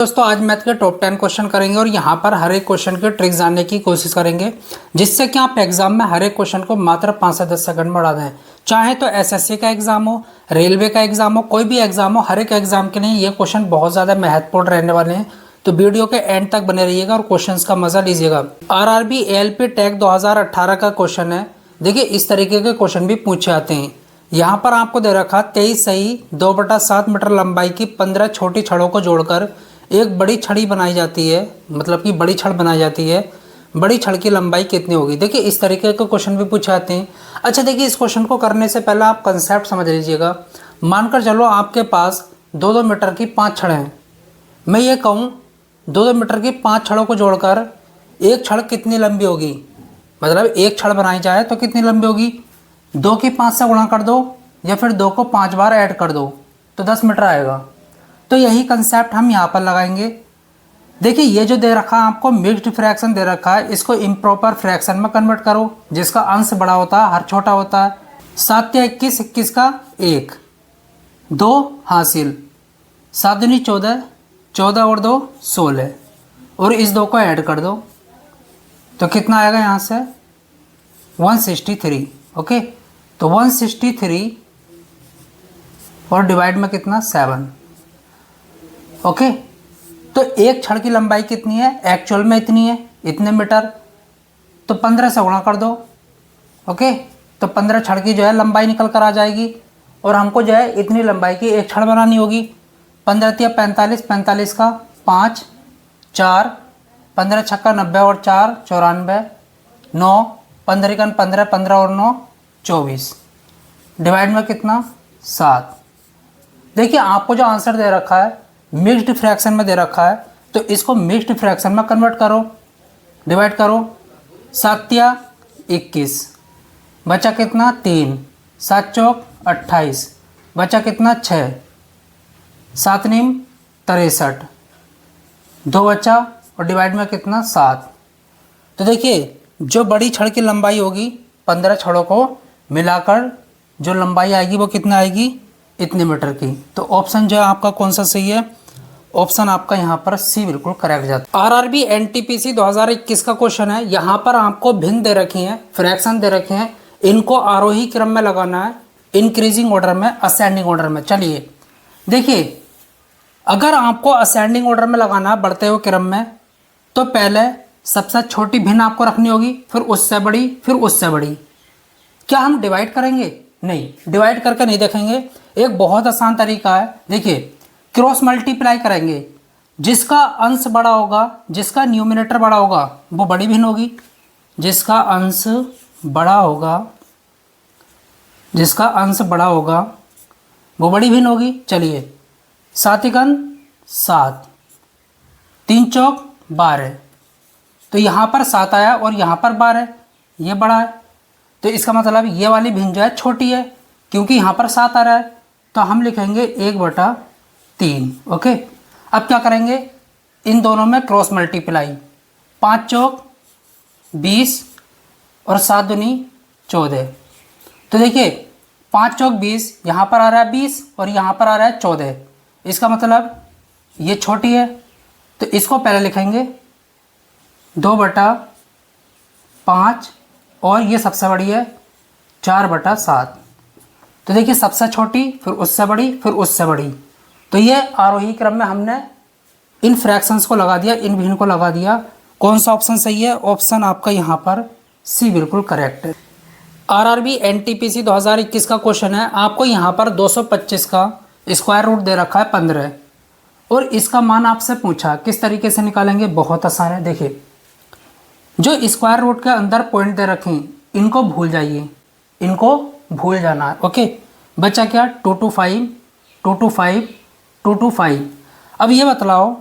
दोस्तों आज मैथ के टॉप 10 क्वेश्चन करेंगे और यहाँ पर हर एक क्वेश्चन के ट्रिक जानने की कोशिश करेंगे जिससे कि आप एग्जाम में हर एक क्वेश्चन को मात्र 5 से 10 सेकंड में उड़ा दें। चाहे तो एसएससी का एग्जाम हो, रेलवे का एग्जाम हो, कोई भी एग्जाम हो, हर एक एग्जाम के लिए ये क्वेश्चन बहुत ज़्यादा महत्वपूर्ण रहने वाले हैं। तो वीडियो के एंड तक बने रहिएगा और क्वेश्चन का मजा लीजिएगा। RRB ALP टैग 2018 का क्वेश्चन है। देखिए इस तरीके के क्वेश्चन भी पूछे आते हैं। यहाँ पर आपको दे रखा 23 सही 2/7 मीटर लंबाई की 15 छोटी छड़ों को जोड़कर एक बड़ी छड़ी बनाई जाती है, मतलब कि बड़ी छड़ बनाई जाती है। बड़ी छड़ की लंबाई कितनी होगी? देखिए इस तरीके के क्वेश्चन भी पूछे आते हैं। अच्छा देखिए इस क्वेश्चन को करने से पहले आप कंसेप्ट समझ लीजिएगा। मानकर चलो आपके पास 2-2 मीटर की 5 छड़ें हैं। मैं ये कहूँ 2-2 मीटर की 5 छड़ों को जोड़कर एक छड़ कितनी लंबी होगी, मतलब एक छड़ बनाई जाए तो कितनी लंबी होगी? 2 की 5 से गुणा कर दो या फिर 2 को 5 बार ऐड कर दो तो 10 मीटर आएगा। तो यही कंसेप्ट हम यहाँ पर लगाएंगे। देखिए ये जो दे रखा है आपको मिक्स्ड फ्रैक्शन दे रखा है, इसको इम्प्रॉपर फ्रैक्शन में कन्वर्ट करो जिसका अंश बड़ा होता है हर छोटा होता है। 7 या 21, 21 का 1, 2 हासिल, 7 दूनी 14, 14 और 2 16 और इस 2 को ऐड कर दो तो कितना आएगा यहाँ से 163। ओके तो 163 और डिवाइड में कितना 7। ओके तो एक छड़ की लंबाई कितनी है? एक्चुअल में इतनी है, इतने मीटर। तो 15 से गुणा कर दो। ओके तो 15 छड़ की जो है लंबाई निकल कर आ जाएगी और हमको जो है इतनी लंबाई की एक छड़ बनानी होगी। 15 या 45, 45 का 5, 4, 15 छक्का 90 और 4 94, 9, 15 का 15, 15 और 9 24, डिवाइड में कितना 7। देखिए आपको जो आंसर दे रखा है मिक्स्ड फ्रैक्शन में दे रखा है तो इसको मिक्स्ड फ्रैक्शन में कन्वर्ट करो, डिवाइड करो। 7 या 21 बचा कितना 3, 7 चौक 28 बचा कितना 6, 7 नीम 63, 2 बचा और डिवाइड में कितना 7। तो देखिए जो बड़ी छड़ की लंबाई होगी 15 छड़ों को मिलाकर जो लंबाई आएगी वो कितना आएगी? इतने मीटर की। तो ऑप्शन जो है आपका कौन सा सही है? ऑप्शन आपका यहाँ पर सी बिल्कुल करेक्ट जाता है। RRB NTPC 2021 का क्वेश्चन है। यहाँ पर आपको भिन्न दे रखी हैं, फ्रैक्शन दे रखे हैं, इनको आरोही क्रम में लगाना है, इंक्रीजिंग ऑर्डर में, असेंडिंग ऑर्डर में। चलिए देखिए अगर आपको असेंडिंग ऑर्डर में लगाना है बढ़ते हुए क्रम में तो पहले सबसे छोटी भिन्न आपको रखनी होगी, फिर उससे बड़ी, फिर उससे बड़ी। क्या हम डिवाइड करेंगे? नहीं, डिवाइड करके नहीं देखेंगे। एक बहुत आसान तरीका है, देखिए क्रॉस मल्टीप्लाई करेंगे। जिसका अंश बड़ा होगा, जिसका न्यूमिनेटर बड़ा होगा वो बड़ी भिन्न होगी, जिसका अंश बड़ा होगा, जिसका अंश बड़ा होगा वो बड़ी भिन्न होगी। चलिए 7 एकन 7, 3 चौक 12, तो यहाँ पर 7 आया और यहाँ पर 12, ये बड़ा है। तो इसका मतलब ये वाली भिन्न जो है छोटी है क्योंकि यहाँ पर 7 आ रहा है। तो हम लिखेंगे 1/3। ओके अब क्या करेंगे? इन दोनों में क्रॉस मल्टीप्लाई, 5 चौक 20 और 7 दूनी 14। तो देखिए 5 चौक 20, यहाँ पर आ रहा है 20 और यहाँ पर आ रहा है 14। इसका मतलब ये छोटी है तो इसको पहले लिखेंगे 2/5 और ये सबसे बड़ी है 4/7। तो देखिए सबसे छोटी, फिर उससे बड़ी, फिर उससे बड़ी। तो ये आरोही क्रम में हमने इन फ्रैक्शंस को लगा दिया, इन भिन्न को लगा दिया। कौन सा ऑप्शन सही है? ऑप्शन आपका यहाँ पर सी बिल्कुल करेक्ट है। RRB NTPC 2021 का क्वेश्चन है। आपको यहाँ पर 225 का स्क्वायर रूट दे रखा है 15 और इसका मान आपसे पूछा किस तरीके से निकालेंगे? बहुत आसान है। देखिए जो स्क्वायर रूट के अंदर पॉइंट दे रखे हैं इनको भूल जाइए, इनको भूल जाना है। ओके बचा क्या? 2 to 5, 2 to 5, 2 to 5। अब ये बतलाओ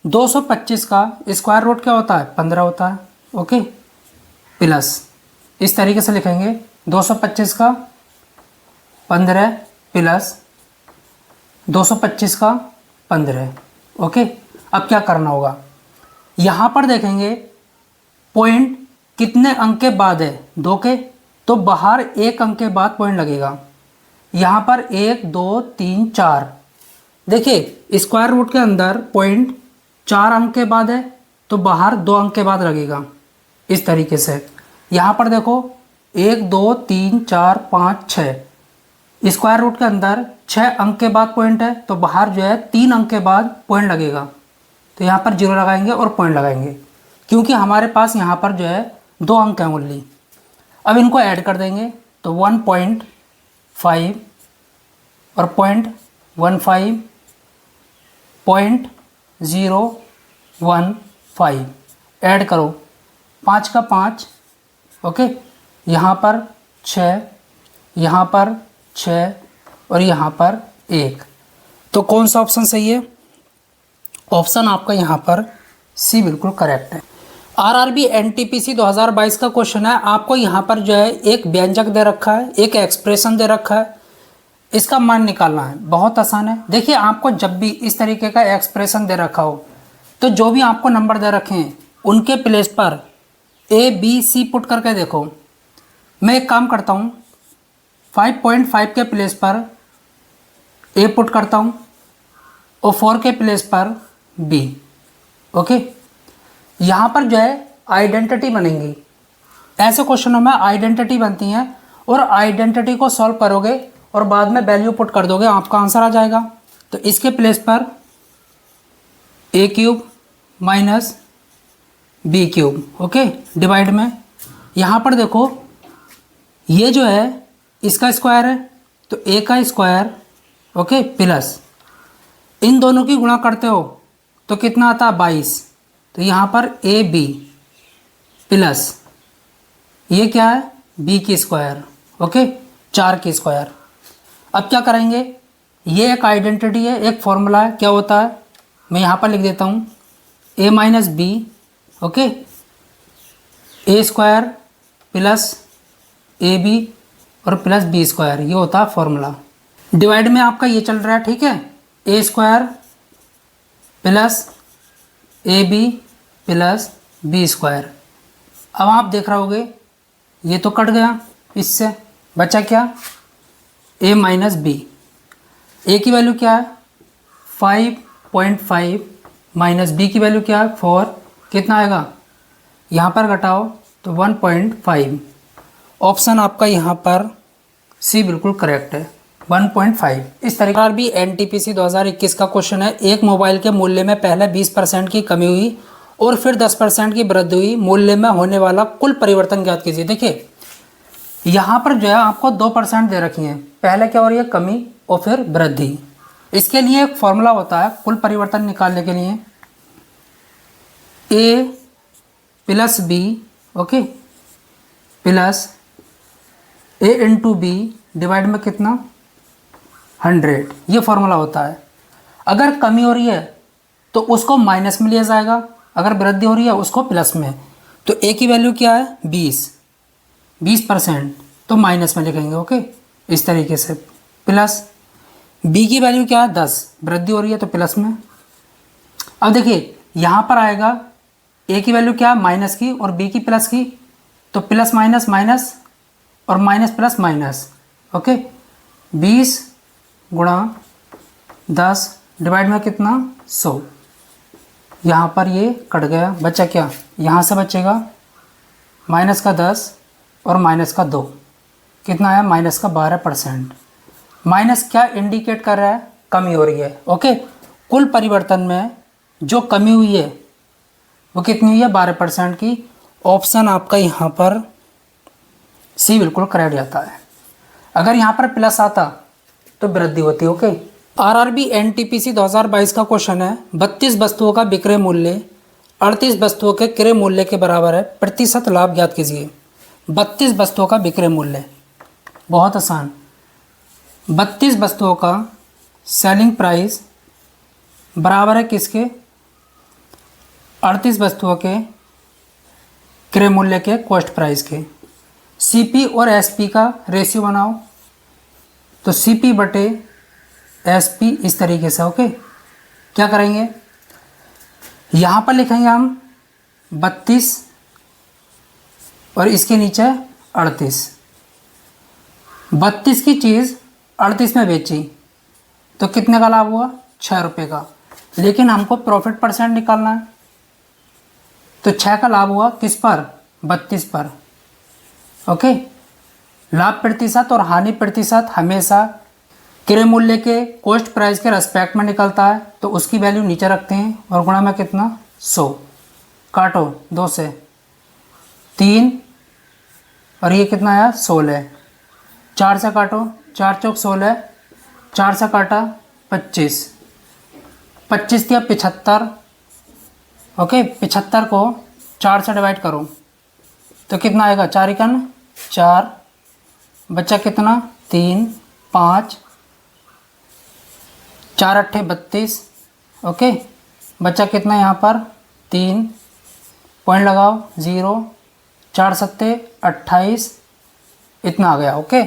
225 का स्क्वायर रूट क्या होता है? 15 होता है। ओके प्लस इस तरीके से लिखेंगे 225 का 15 प्लस 225 का 15। ओके अब क्या करना होगा? यहाँ पर देखेंगे पॉइंट कितने अंक के बाद है? 2 के, तो बाहर 1 अंक के बाद पॉइंट लगेगा। यहाँ पर 1 2 3 4। देखिए स्क्वायर रूट के अंदर पॉइंट 4 अंक के बाद है तो बाहर 2 अंक के बाद लगेगा, इस तरीके से। यहाँ पर देखो 1 2 3 4 5 6, स्क्वायर रूट के अंदर 6 अंक के बाद पॉइंट है तो बाहर जो है 3 अंक के बाद पॉइंट लगेगा। तो यहाँ पर 0 लगाएंगे और पॉइंट लगाएंगे, क्योंकि हमारे पास यहाँ पर जो है 2 अंक हैं ओनली। अब इनको ऐड कर देंगे तो 1.5 और 0.15 0.15 ऐड करो, 5 का 5, ओके। यहाँ पर 6, यहाँ पर 6 और यहाँ पर 1। तो कौन सा ऑप्शन सही है? ऑप्शन आपका यहाँ पर सी बिल्कुल करेक्ट है। आरआरबी एनटीपीसी 2022 का क्वेश्चन है। आपको यहाँ पर जो है एक व्यंजक दे रखा है, एक एक्सप्रेशन दे रखा है, इसका मान निकालना है। बहुत आसान है। देखिए, आपको जब भी इस तरीके का एक्सप्रेशन दे रखा हो तो जो भी आपको नंबर दे रखे हैं उनके प्लेस पर ए बी सी पुट करके देखो। मैं एक काम करता हूँ, 5.5 के प्लेस पर ए पुट करता हूँ और 4 के प्लेस पर बी, ओके। यहाँ पर जो है आइडेंटिटी बनेंगी। ऐसे क्वेश्चनों में आइडेंटिटी बनती हैं और आइडेंटिटी को सॉल्व करोगे और बाद में वैल्यू पुट कर दोगे, आपका आंसर आ जाएगा। तो इसके प्लेस पर a³ minus b³, okay, divide में। यहाँ पर देखो ये जो है इसका स्क्वायर है तो a का स्क्वायर, ओके, प्लस इन दोनों की गुणा करते हो तो कितना आता है 22। तो यहाँ पर ab प्लस ये क्या है b की स्क्वायर, ओके, 4 की स्क्वायर। अब क्या करेंगे, ये एक आइडेंटिटी है, एक फॉर्मूला है। क्या होता है, मैं यहाँ पर लिख देता हूँ a minus B, okay, a square plus ab और प्लस b स्क्वायर, ये होता है फॉर्मूला। डिवाइड में आपका ये चल रहा है, ठीक है, a square plus ab plus b square. अब आप देख रहे होगे ये तो कट गया, इससे बचा क्या, a माइनस बी। ए की वैल्यू क्या है 5.5 माइनस बी की वैल्यू क्या है 4, कितना आएगा, यहाँ पर घटाओ तो 1.5। ऑप्शन आपका यहाँ पर सी बिल्कुल करेक्ट है, 1.5। इस तरीके भी एनटीपीसी 2021 का क्वेश्चन है। एक मोबाइल के मूल्य में पहले 20% की कमी हुई और फिर 10% की वृद्धि हुई, मूल्य में होने वाला कुल परिवर्तन ज्ञात कीजिए। देखिए यहाँ पर जो है आपको 2% दे रखी हैं, पहले क्या हो रही है कमी और फिर वृद्धि। इसके लिए एक फॉर्मूला होता है कुल परिवर्तन निकालने के लिए, a plus B, okay, plus a into B divide में कितना 100, ये फॉर्मूला होता है। अगर कमी हो रही है तो उसको माइनस में लिया जाएगा, अगर वृद्धि हो रही है उसको प्लस में। तो a की वैल्यू क्या है 20% तो माइनस में लिखेंगे, ओके, इस तरीके से। प्लस b की वैल्यू क्या है 10, वृद्धि हो रही है तो प्लस में। अब देखिए यहाँ पर आएगा a की वैल्यू क्या है माइनस की और b की प्लस की, तो प्लस माइनस माइनस और माइनस प्लस माइनस, ओके। 20 गुणा 10 डिवाइड में कितना 100, यहाँ पर ये कट गया, बचा क्या, यहाँ से बचेगा माइनस का 10 और माइनस का 2, कितना आया माइनस का 12%। माइनस क्या इंडिकेट कर रहा है, कमी हो रही है, ओके। कुल परिवर्तन में जो कमी हुई है वो कितनी हुई है 12% की। ऑप्शन आपका यहाँ पर सी बिल्कुल करेक्ट जाता है। अगर यहाँ पर प्लस आता तो वृद्धि होती, ओके। आरआरबी एनटीपीसी 2022 का क्वेश्चन है, 32 वस्तुओं का विक्रय मूल्य 38 वस्तुओं के क्रय मूल्य के बराबर है, प्रतिशत लाभ ज्ञात कीजिए। 32 वस्तुओं का विक्रय मूल्य, बहुत आसान। 32 वस्तुओं का सेलिंग प्राइस बराबर है किसके, 38 वस्तुओं के क्रय मूल्य के कॉस्ट प्राइस के। सीपी और एसपी का रेशियो बनाओ, तो सीपी बटे एसपी इस तरीके से, ओके। क्या करेंगे, यहाँ पर लिखेंगे हम 32 और इसके नीचे 38। 32 की चीज़ 38 में बेची तो कितने का लाभ हुआ 6 रुपये का। लेकिन हमको प्रॉफिट परसेंट निकालना है। तो 6 का लाभ हुआ किस पर, 32 पर। ओके, लाभ प्रतिशत और हानि प्रतिशत हमेशा क्रय मूल्य के कॉस्ट प्राइस के रेस्पेक्ट में निकलता है, तो उसकी वैल्यू नीचे रखते हैं और गुणा में कितना 100। काटो 2 से 3 और ये कितना आया 16। 4 से काटो, 4 चौक 16, 4 से काटा 25, 25 दिया 75। ओके, 75 को 4 से डिवाइड करो तो कितना आएगा, 4 इकन 4, बच्चा कितना 3, 5, 4 अट्ठे 32। ओके, बच्चा कितना यहाँ पर 3, पॉइंट लगाओ 0, 4 सत्ते 28, इतना आ गया। ओके,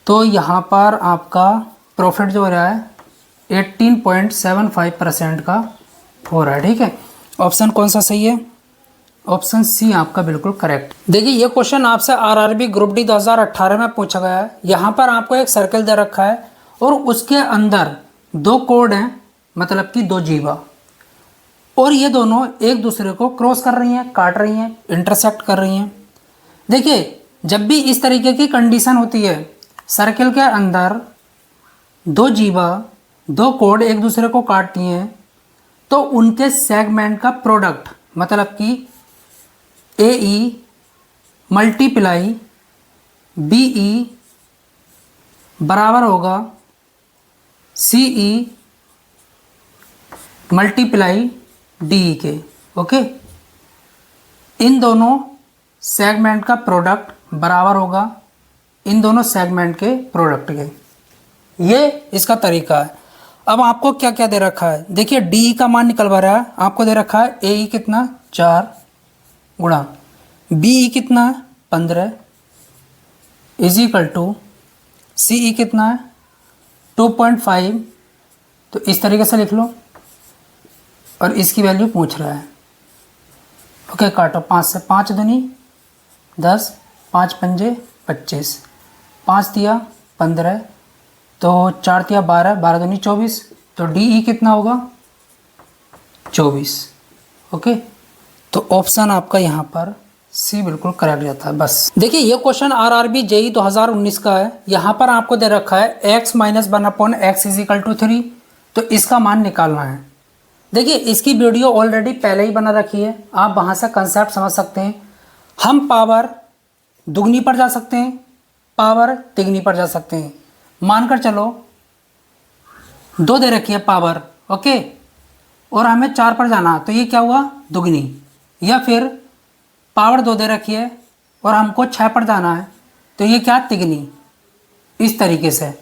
तो यहाँ पर आपका प्रॉफिट जो हो रहा है 18.75% का हो रहा है। ठीक है, ऑप्शन कौन सा सही है, ऑप्शन सी आपका बिल्कुल करेक्ट। देखिए ये क्वेश्चन आपसे आरआरबी ग्रुप डी 2018 में पूछा गया है। यहाँ पर आपको एक सर्कल दे रखा है और उसके अंदर 2 कोड हैं, मतलब कि 2 जीवा, और ये दोनों एक दूसरे को क्रॉस कर रही हैं, काट रही हैं, इंटरसेक्ट कर रही हैं। देखिए जब भी इस तरीके की कंडीशन होती है, सर्कल के अंदर 2 जीवा 2 कोड एक दूसरे को काटती हैं, तो उनके सेगमेंट का प्रोडक्ट मतलब कि AE मल्टीप्लाई BE बराबर होगा CE मल्टीप्लाई DE के। ओके, इन दोनों सेगमेंट का प्रोडक्ट बराबर होगा इन दोनों सेगमेंट के प्रोडक्ट के। ये इसका तरीका है। अब आपको क्या क्या दे रखा है, देखिए DE का मान निकलवा रहा है, आपको दे रखा है AE कितना 4 गुणा BE कितना 15 इज इक्वल टू CE कितना है 2.5। तो इस तरीके से लिख लो और इसकी वैल्यू पूछ रहा है। ओके, काटो 5 से 5 दूनी 10, 5 पंजे 25, 5 दिया 15, तो 4 दिया 12, 12 दूनी 24, तो DE कितना होगा 24। ओके, तो ऑप्शन आपका यहाँ पर सी बिल्कुल करेक्ट जाता है। बस देखिए ये क्वेश्चन आरआरबी जेई 2019 का है। यहाँ पर आपको दे रखा है x minus 1/x is equal to 3, तो इसका मान निकालना है। देखिए इसकी वीडियो ऑलरेडी पहले ही बना रखी है, आप वहाँ से कंसेप्ट समझ सकते हैं। हम पावर दुगनी पर जा सकते हैं, पावर तिगनी पर जा सकते हैं। मानकर चलो 2 दे रखी है पावर, ओके, और हमें 4 पर जाना, तो ये क्या हुआ दुगनी, या फिर पावर 2 दे रखी है और हमको 6 पर जाना है, तो ये क्या तिगनी, इस तरीके से।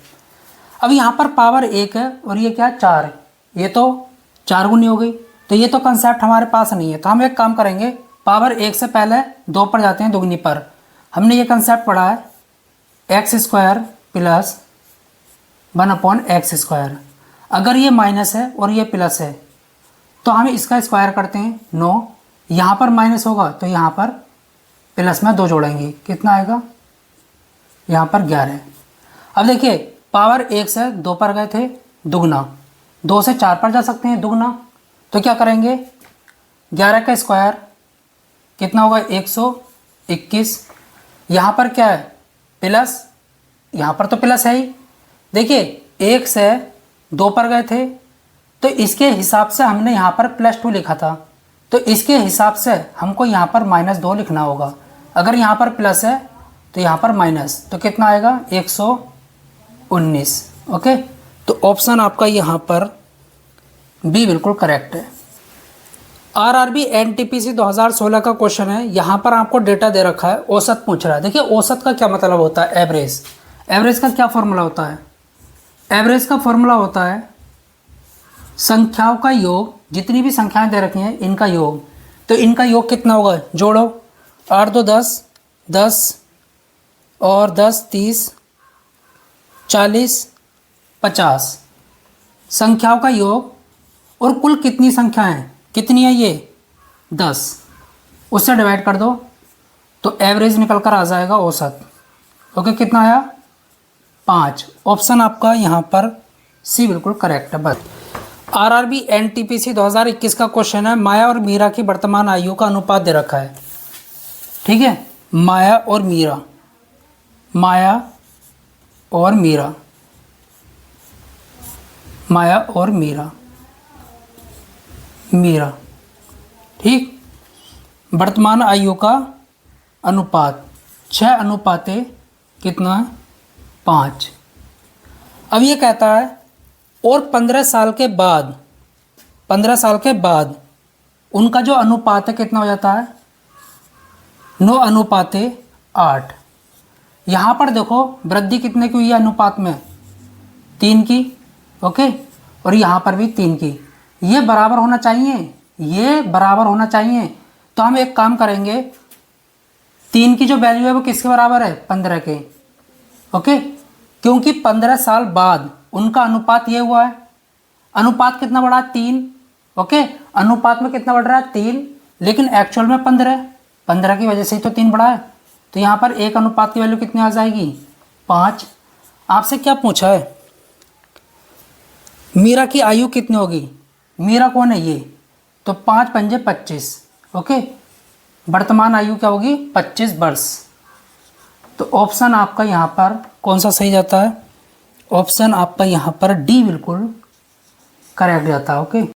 अब यहाँ पर पावर 1 है और ये क्या 4 है, ये तो 4 गुनी हो गई, तो ये तो कंसेप्ट हमारे पास नहीं है। तो हम एक काम करेंगे, पावर 1 से पहले 2 पर जाते हैं दुगनी पर। हमने ये कंसेप्ट पढ़ा है x² प्लस 1/x²। अगर ये माइनस है और ये प्लस है तो हम इसका स्क्वायर करते हैं 9, यहाँ पर माइनस होगा तो यहाँ पर प्लस में 2 जोड़ेंगे, कितना आएगा यहाँ पर 11। अब देखिए पावर 1 से 2 पर गए थे दुगना, 2 से 4 पर जा सकते हैं दुगना, तो क्या करेंगे 11 का स्क्वायर कितना होगा 121। यहाँ पर क्या है प्लस, यहाँ पर तो प्लस है ही। देखिए 1 से 2 पर गए थे तो इसके हिसाब से हमने यहाँ पर +2 लिखा था, तो इसके हिसाब से हमको यहाँ पर -2 लिखना होगा। अगर यहाँ पर प्लस है तो यहाँ पर माइनस, तो कितना आएगा 119। ओके, तो ऑप्शन आपका यहाँ पर बी बिल्कुल करेक्ट है। आरआरबी एनटीपीसी 2016 का क्वेश्चन है। यहाँ पर आपको डेटा दे रखा है, औसत पूछ रहा है। देखिए औसत का क्या मतलब होता है, एवरेज। एवरेज का क्या फॉर्मूला होता है, एवरेज का फॉर्मूला होता है संख्याओं का योग, जितनी भी संख्याएं दे रखी हैं इनका योग। तो इनका योग कितना होगा, जोड़ो 8 2 10, 10 और 10 30 40 50 संख्याओं का योग, और कुल कितनी संख्याएं कितनी है ये 10, उससे डिवाइड कर दो तो एवरेज निकल कर आ जाएगा औसत। ओके, कितना आया 5। ऑप्शन आपका यहाँ पर सी बिल्कुल करेक्ट है। बस आरआरबी एनटीपीसी 2021 का क्वेश्चन है, माया और मीरा की वर्तमान आयु का अनुपात दे रखा है। ठीक है, माया और मीरा, माया और मीरा, माया और मीरा, मीरा, ठीक। वर्तमान आयु का अनुपात 6 अनुपाते कितना है, 5। अब ये कहता है और 15 साल के बाद, 15 साल के बाद उनका जो अनुपात है कितना हो जाता है, 9 अनुपाते 8। यहाँ पर देखो वृद्धि कितने की हुई है अनुपात में, 3 की, ओके, और यहाँ पर भी 3 की। ये बराबर होना चाहिए, ये बराबर होना चाहिए। तो हम एक काम करेंगे, 3 की जो वैल्यू है वो किसके बराबर है, 15 के, ओके, क्योंकि 15 साल बाद उनका अनुपात ये हुआ है। अनुपात कितना बढ़ा, 3, ओके, अनुपात में कितना बढ़ रहा है, 3, लेकिन एक्चुअल में 15 की वजह से ही तो 3 बढ़ा है। तो यहाँ पर एक अनुपात की वैल्यू कितनी आ जाएगी, 5। आपसे क्या पूछा है, मीरा की आयु कितनी होगी, मीरा कौन है ये, तो 5 पंजे 25, ओके, वर्तमान आयु क्या होगी, 25 वर्ष। तो ऑप्शन आपका यहाँ पर कौन सा सही जाता है, ऑप्शन आपका यहाँ पर डी बिल्कुल करेक्ट जाता है, ओके।